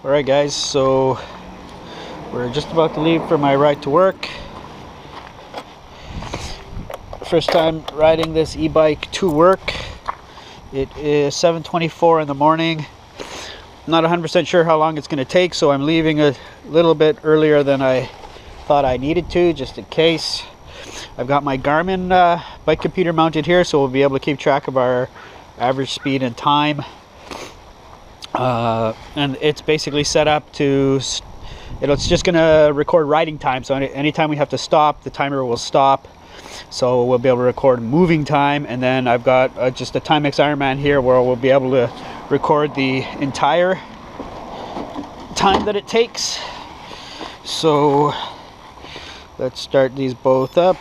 Alright guys, so we're just about to leave for my ride to work. First time riding this e-bike to work. It is 7:24 in the morning. Not 100% sure how long it's going to take, so I'm leaving a little bit earlier than I thought I needed to, just in case. I've got my Garmin bike computer mounted here, so we'll be able to keep track of our average speed and time. And it's basically set up to, it's just going to record riding time, so anytime we have to stop, the timer will stop. So we'll be able to record moving time, and then I've got just a Timex Ironman here where we'll be able to record the entire time that it takes. So let's start these both up,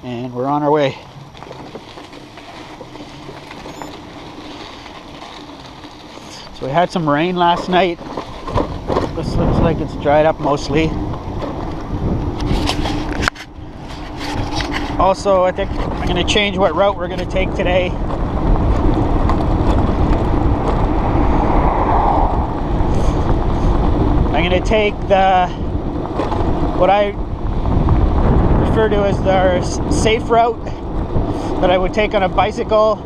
and we're on our way. So we had some rain last night. This looks like it's dried up mostly. Also, I think I'm going to change what route we're going to take today. I'm going to take what I refer to as the safe route that I would take on a bicycle.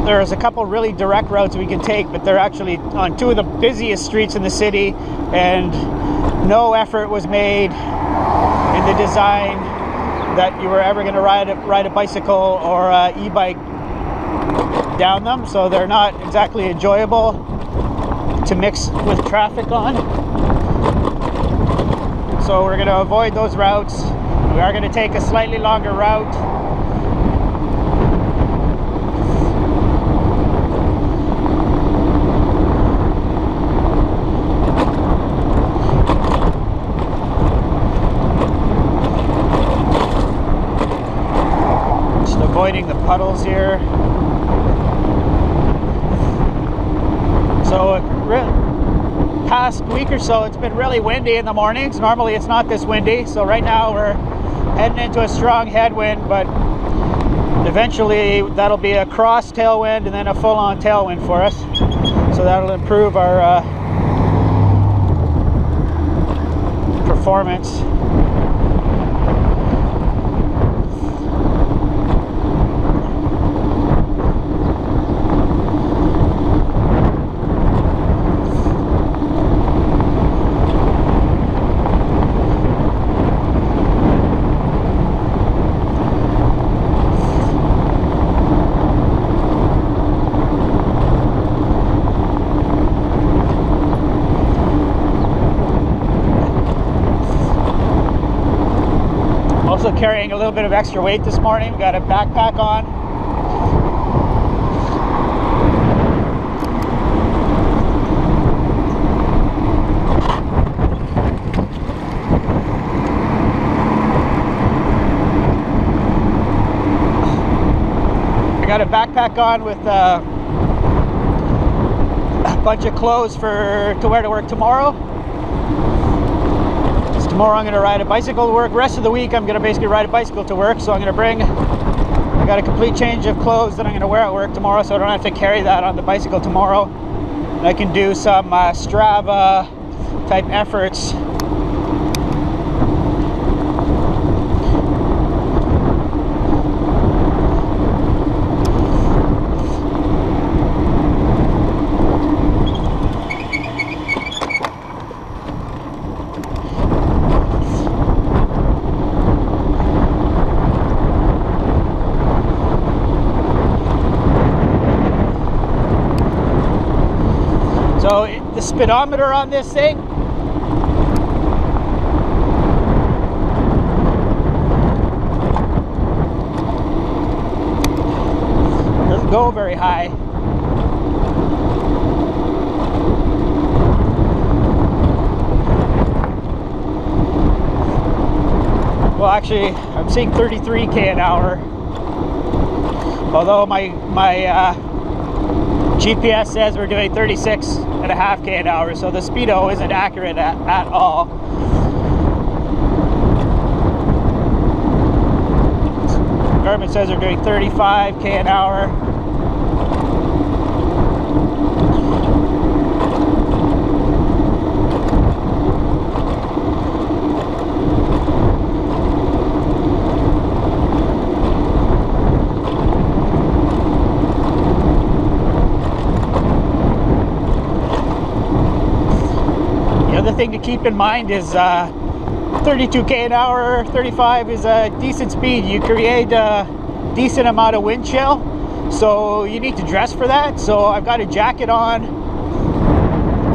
There's a couple really direct routes we can take, but they're actually on two of the busiest streets in the city, and no effort was made in the design that you were ever going to ride a bicycle or e-bike down them, so they're not exactly enjoyable to mix with traffic on. So we're going to avoid those routes. We are going to take a slightly longer route. Avoiding the puddles here. So past week or so it's been really windy in the mornings. Normally it's not this windy, so right now we're heading into a strong headwind, but eventually that'll be a cross tailwind and then a full-on tailwind for us, so that'll improve our performance. Also carrying a little bit of extra weight this morning. We got a backpack on. I got a backpack on with a bunch of clothes to wear to work tomorrow. Tomorrow I'm going to ride a bicycle to work. Rest of the week I'm going to basically ride a bicycle to work. So I got a complete change of clothes that I'm going to wear at work tomorrow, so I don't have to carry that on the bicycle tomorrow. And I can do some Strava type efforts. So the speedometer on this thing, doesn't go very high. Well, actually, I'm seeing 33k an hour. Although my GPS says we're doing 36.5k an hour, so the speedo isn't accurate at all. Garmin says we're doing 35k an hour. thing to keep in mind is 32k an hour, 35 is a decent speed. You create a decent amount of wind chill, so you need to dress for that. So I've got a jacket on.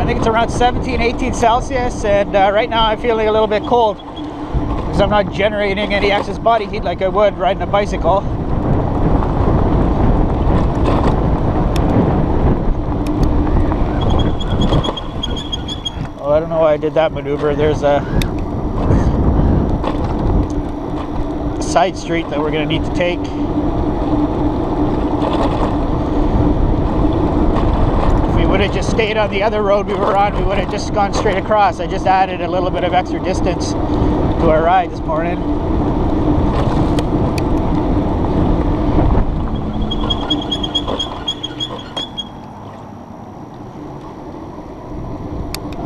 I think it's around 17, 18 Celsius, and right now I'm feeling a little bit cold because I'm not generating any excess body heat like I would riding a bicycle. Oh, I don't know why I did that maneuver. There's a side street that we're going to need to take. If we would have just stayed on the other road we were on, we would have just gone straight across. I just added a little bit of extra distance to our ride this morning.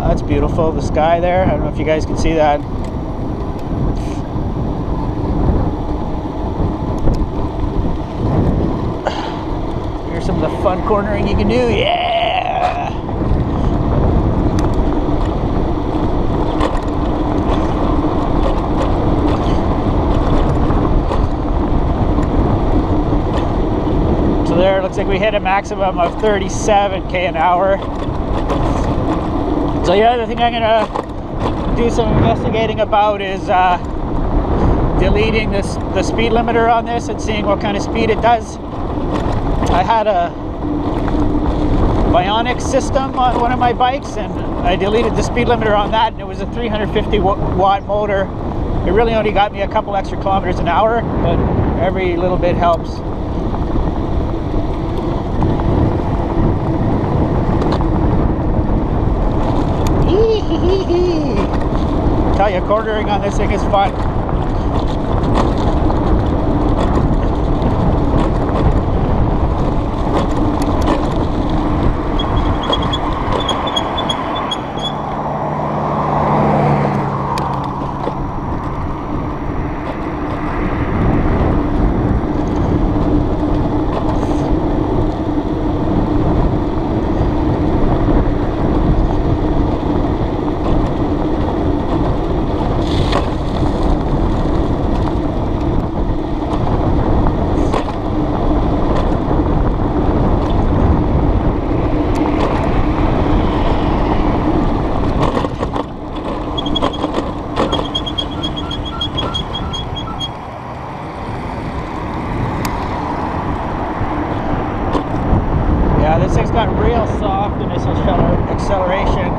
That's beautiful, the sky there. I don't know if you guys can see that. Here's some of the fun cornering you can do. Yeah! So there, it looks like we hit a maximum of 37k an hour. So yeah, the thing I'm gonna do some investigating about is deleting the speed limiter on this and seeing what kind of speed it does. I had a bionic system on one of my bikes, and I deleted the speed limiter on that, and it was a 350 watt motor. It really only got me a couple extra kilometers an hour, but every little bit helps. I tell you, cornering on this thing is fun. This thing's got real soft initial acceleration.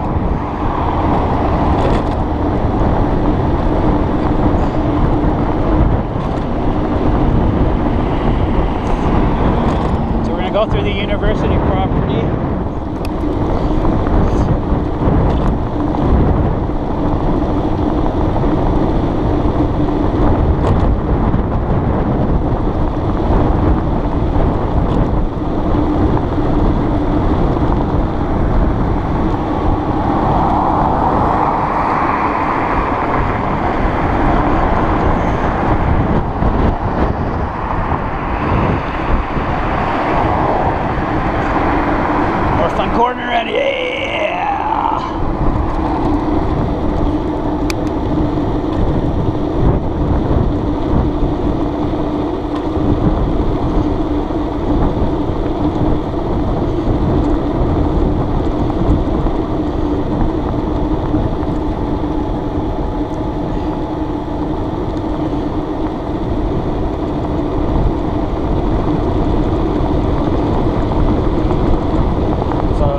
So we're going to go through the university property. Corner and yeah!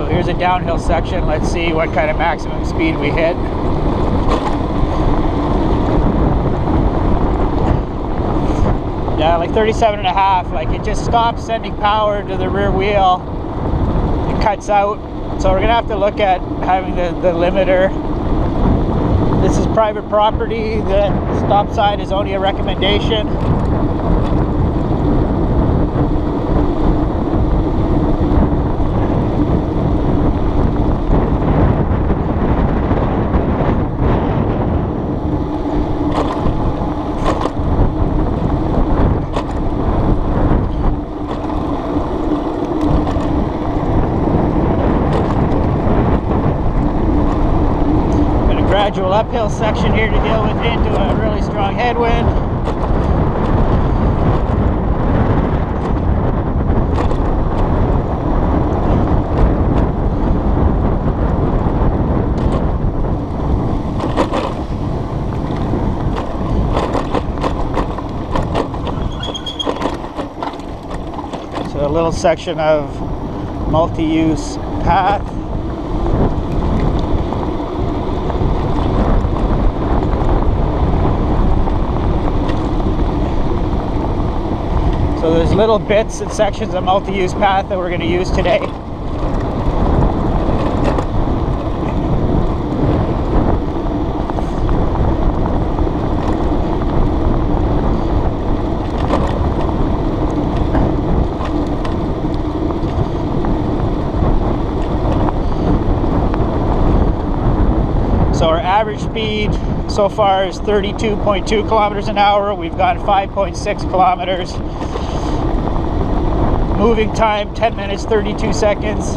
Here's a downhill section. Let's see what kind of maximum speed we hit. Yeah, like 37.5. Like it just stops sending power to the rear wheel. It cuts out. So we're gonna have to look at having the limiter. This is private property. The stop sign is only a recommendation. gradual uphill section here to deal with into a really strong headwind. So a little section of multi-use path. So there's little bits and sections of multi-use path that we're going to use today. So our average speed so far is 32.2 kilometers an hour. We've gone 5.6 kilometers. Moving time 10 minutes 32 seconds.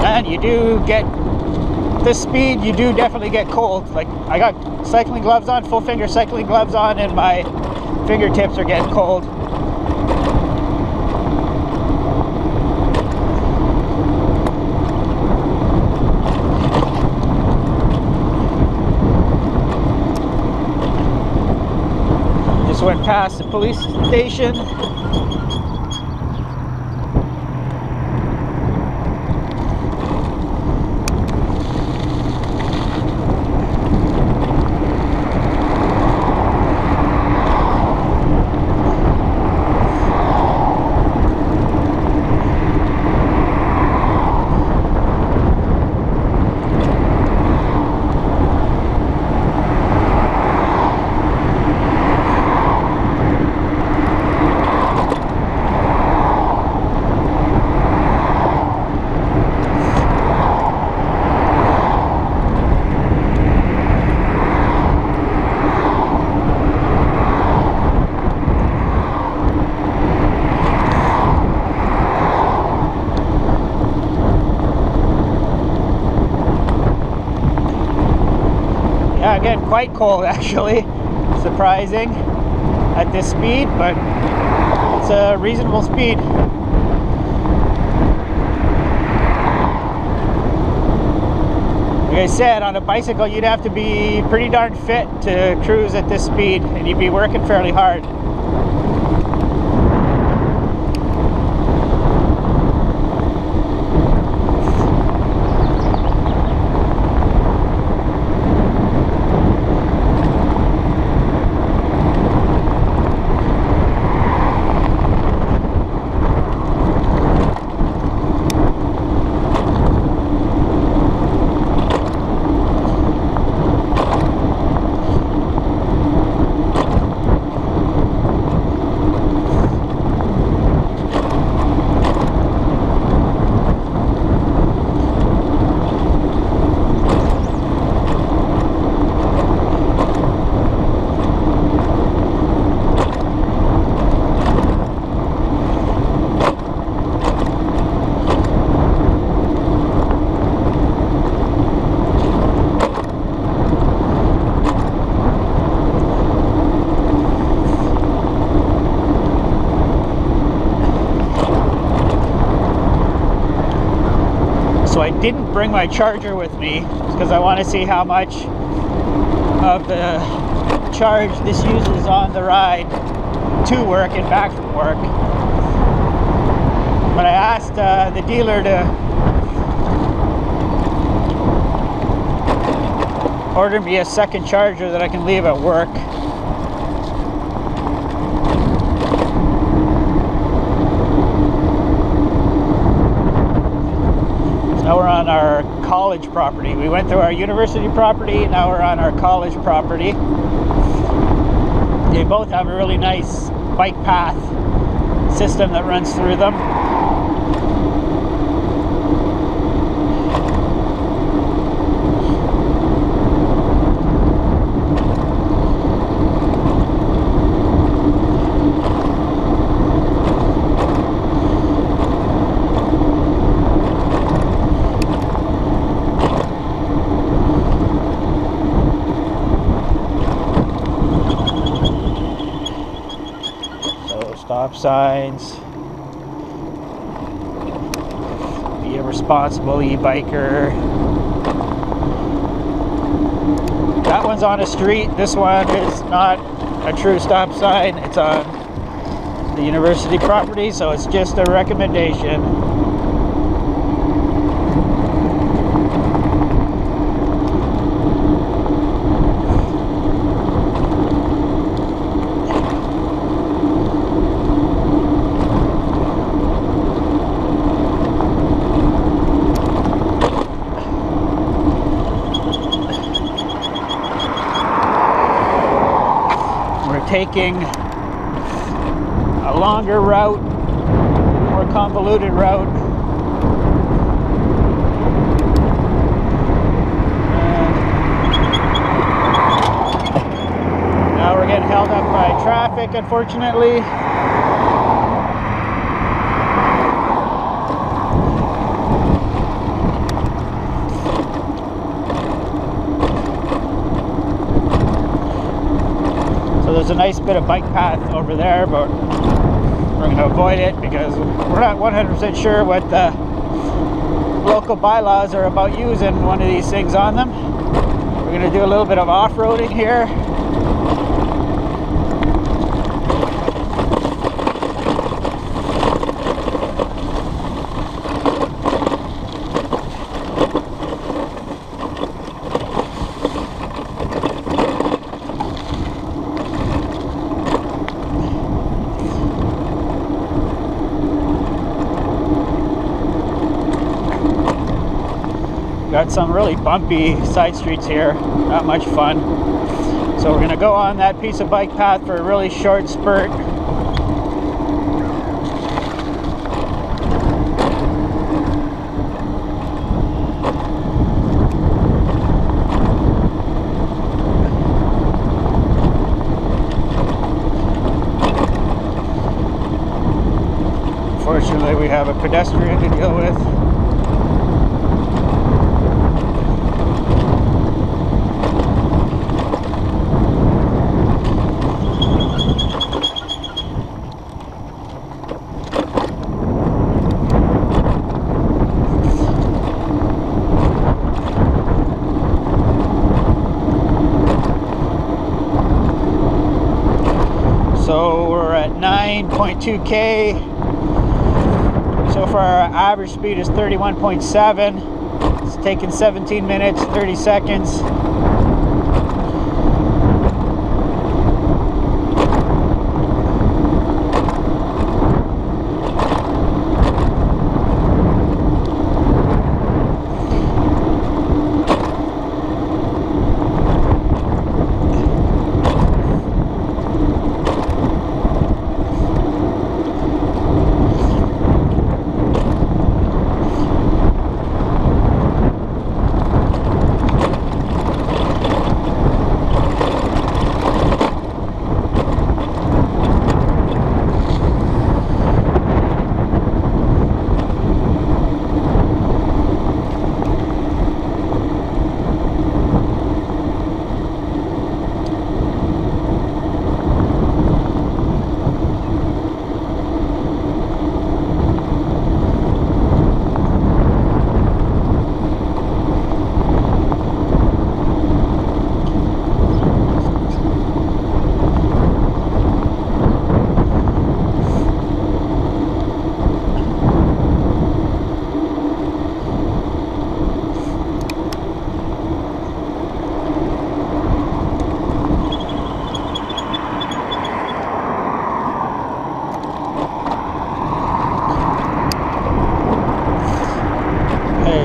And you do get this speed, you do definitely get cold. Like, I got cycling gloves on, full finger cycling gloves on, and my fingertips are getting cold. Just went past the police station. Yeah, again, quite cold actually. Surprising at this speed, but it's a reasonable speed. Like I said, on a bicycle you'd have to be pretty darn fit to cruise at this speed, and you'd be working fairly hard. So I didn't bring my charger with me because I want to see how much of the charge this uses on the ride to work and back from work. But I asked the dealer to order me a second charger that I can leave at work. Now we're on our college property. We went through our university property, now we're on our college property. They both have a really nice bike path system that runs through them. Stop signs. Be a responsible e-biker. That one's on a street. This one is not a true stop sign. It's on the university property, so it's just a recommendation. Taking a longer route, more convoluted route. And now we're getting held up by traffic, unfortunately. There's a nice bit of bike path over there, but we're going to avoid it because we're not 100% sure what the local bylaws are about using one of these things on them. We're going to do a little bit of off-roading here. Got some really bumpy side streets here, not much fun. So we're gonna go on that piece of bike path for a really short spurt. Unfortunately, we have a pedestrian to deal with. So we're at 9.2K. So far our average speed is 31.7. It's taken 17 minutes, 30 seconds.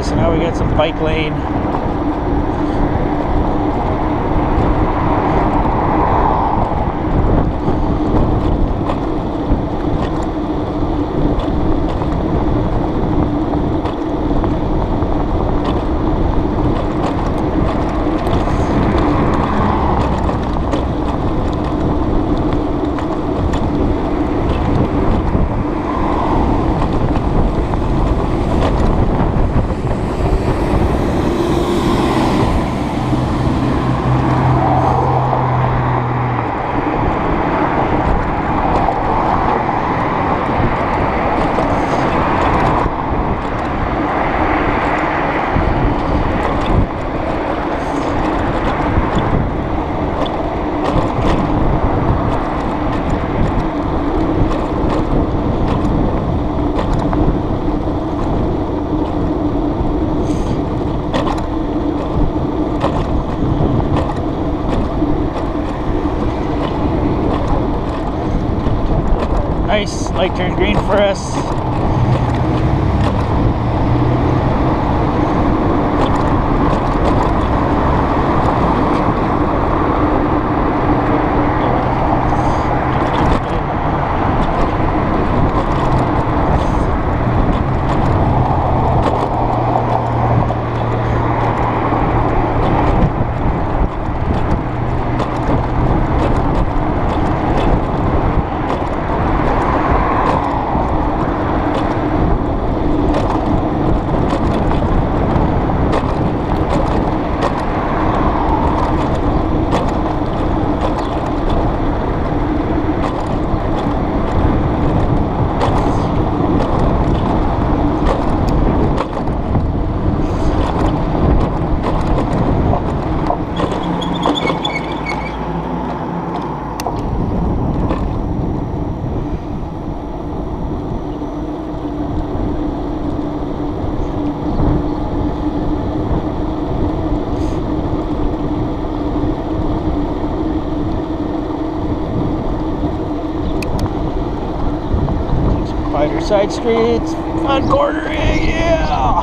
So now we got some bike lane. Light turned green for us. Wider side streets, fun cornering, yeah!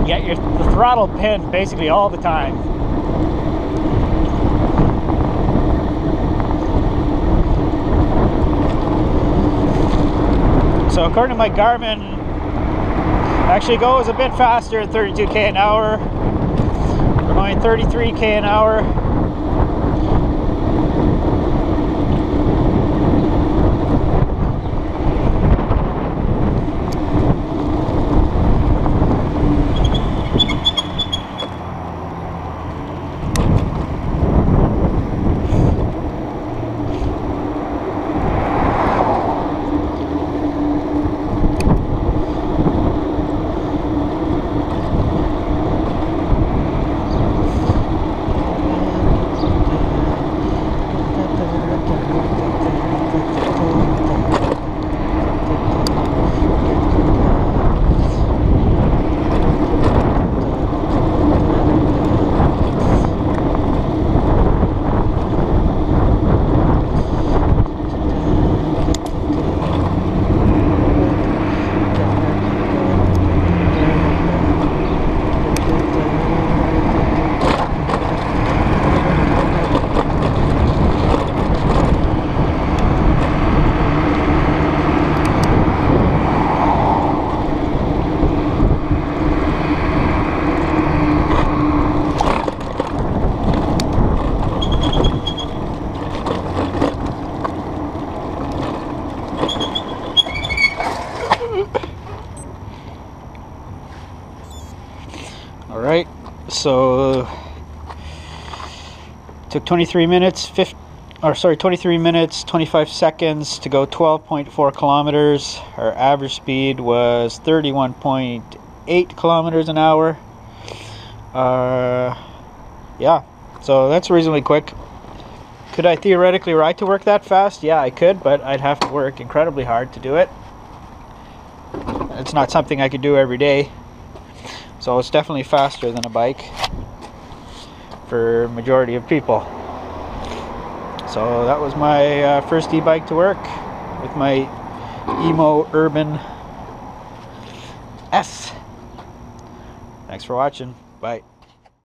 Get the throttle pinned basically all the time. So according to my Garmin, actually goes a bit faster at 32k an hour. We're going 33k an hour. All right, so took 23 minutes, 25 seconds to go 12.4 kilometers. Our average speed was 31.8 kilometers an hour. Yeah, so that's reasonably quick. Could I theoretically ride to work that fast? Yeah, I could, but I'd have to work incredibly hard to do it. It's not something I could do every day. So it's definitely faster than a bike for majority of people. So that was my first e-bike to work with my Emmo Urban S. Thanks for watching. Bye.